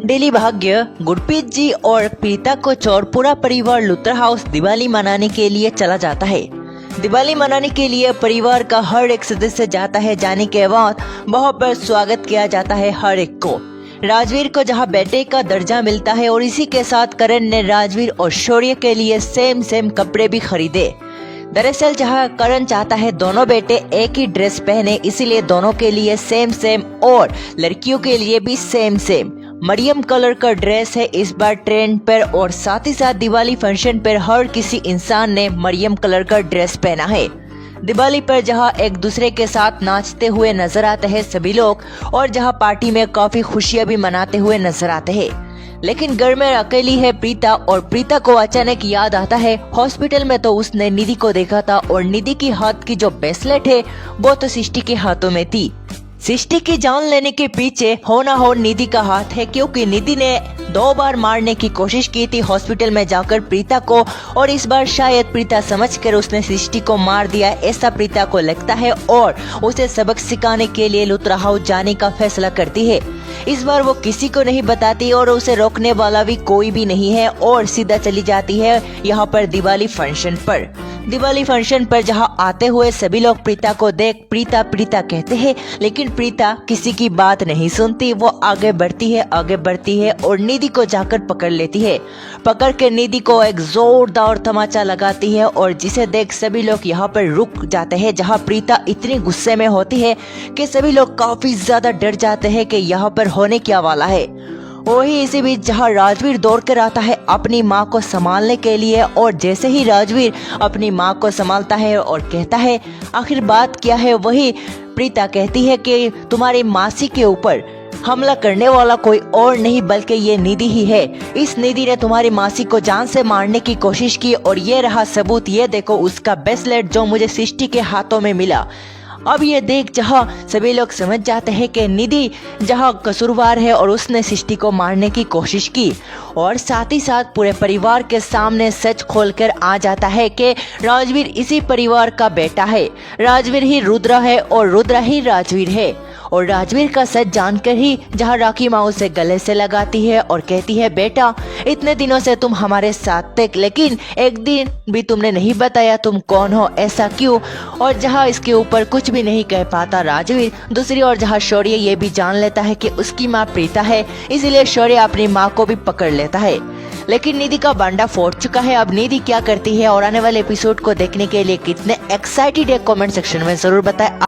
Daily भाग्य गुरप्रीत जी और प्रीता को छोड़ पूरा परिवार लुथरा हाउस दिवाली मनाने के लिए चला जाता है। दिवाली मनाने के लिए परिवार का हर एक सदस्य जाता है। जाने के बाद वहाँ पर स्वागत किया जाता है हर एक को। राजवीर को जहाँ बेटे का दर्जा मिलता है और इसी के साथ करण ने राजवीर और शौर्य के लिए सेम कपड़े भी खरीदे। दरअसल जहाँ करण चाहता है दोनों बेटे एक ही ड्रेस पहने, इसीलिए दोनों के लिए सेम और लड़कियों के लिए भी सेम। मरियम कलर का ड्रेस है इस बार ट्रेंड पर और साथ ही साथ दिवाली फंक्शन पर हर किसी इंसान ने मरियम कलर का ड्रेस पहना है। दिवाली पर जहां एक दूसरे के साथ नाचते हुए नजर आते हैं सभी लोग और जहां पार्टी में काफी खुशियां भी मनाते हुए नजर आते हैं। लेकिन घर में अकेली है प्रीता और प्रीता को अचानक याद आता है हॉस्पिटल में तो उसने निधि को देखा था और निधि की हाथ की जो ब्रेसलेट है वो तो सृष्टि के हाथों में थी। सृष्टि की जान लेने के पीछे हो ना हो निधि का हाथ है, क्योंकि निधि ने 2 बार मारने की कोशिश की थी हॉस्पिटल में जाकर प्रीता को और इस बार शायद प्रीता समझकर उसने सृष्टि को मार दिया, ऐसा प्रीता को लगता है और उसे सबक सिखाने के लिए लुथरा हाउस जाने का फैसला करती है। इस बार वो किसी को नहीं बताती और उसे रोकने वाला भी कोई भी नहीं है और सीधा चली जाती है यहाँ पर दिवाली फंक्शन पर। दिवाली फंक्शन पर जहाँ आते हुए सभी लोग प्रीता को देख प्रीता कहते हैं, लेकिन प्रीता किसी की बात नहीं सुनती। वो आगे बढ़ती है और निधि को जाकर पकड़ लेती है। पकड़ के निधि को एक जोरदार तमाचा लगाती है और जिसे देख सभी लोग यहाँ पर रुक जाते हैं। जहाँ प्रीता इतनी गुस्से में होती है कि सभी लोग काफी ज्यादा डर जाते हैं कि यहाँ पर होने क्या वाला है। वही इसी बीच जहाँ राजवीर दौड़ कर आता है अपनी माँ को संभालने के लिए और जैसे ही राजवीर अपनी माँ को संभालता है और कहता है आखिर बात क्या है, वही प्रीता कहती है कि तुम्हारी मासी के ऊपर हमला करने वाला कोई और नहीं बल्कि ये निधि ही है। इस निधि ने तुम्हारी मासी को जान से मारने की कोशिश की और ये रहा सबूत, ये देखो उसका ब्रेसलेट जो मुझे सृष्टि के हाथों में मिला। अब ये देख जहाँ सभी लोग समझ जाते हैं कि निधि जहाँ कसूरवार है और उसने सृष्टि को मारने की कोशिश की और साथ ही साथ पूरे परिवार के सामने सच खोलकर आ जाता है कि राजवीर इसी परिवार का बेटा है। राजवीर ही रुद्र है और रुद्र ही राजवीर है। और राजवीर का सच जानकर ही जहाँ राखी माँ उसे गले से लगाती है और कहती है बेटा इतने दिनों से तुम हमारे साथ थे, लेकिन एक दिन भी तुमने नहीं बताया तुम कौन हो, ऐसा क्यों। और जहाँ इसके ऊपर कुछ भी नहीं कह पाता राजवीर, दूसरी ओर जहाँ शौर्य ये भी जान लेता है कि उसकी माँ प्रीता है, इसीलिए शौर्य अपनी माँ को भी पकड़ लेता है। लेकिन निधि का बांडा फोड़ चुका है। अब निधि क्या करती है और आने वाले एपिसोड को देखने के लिए कितने एक्साइटेड है कमेंट सेक्शन में जरूर बताएं।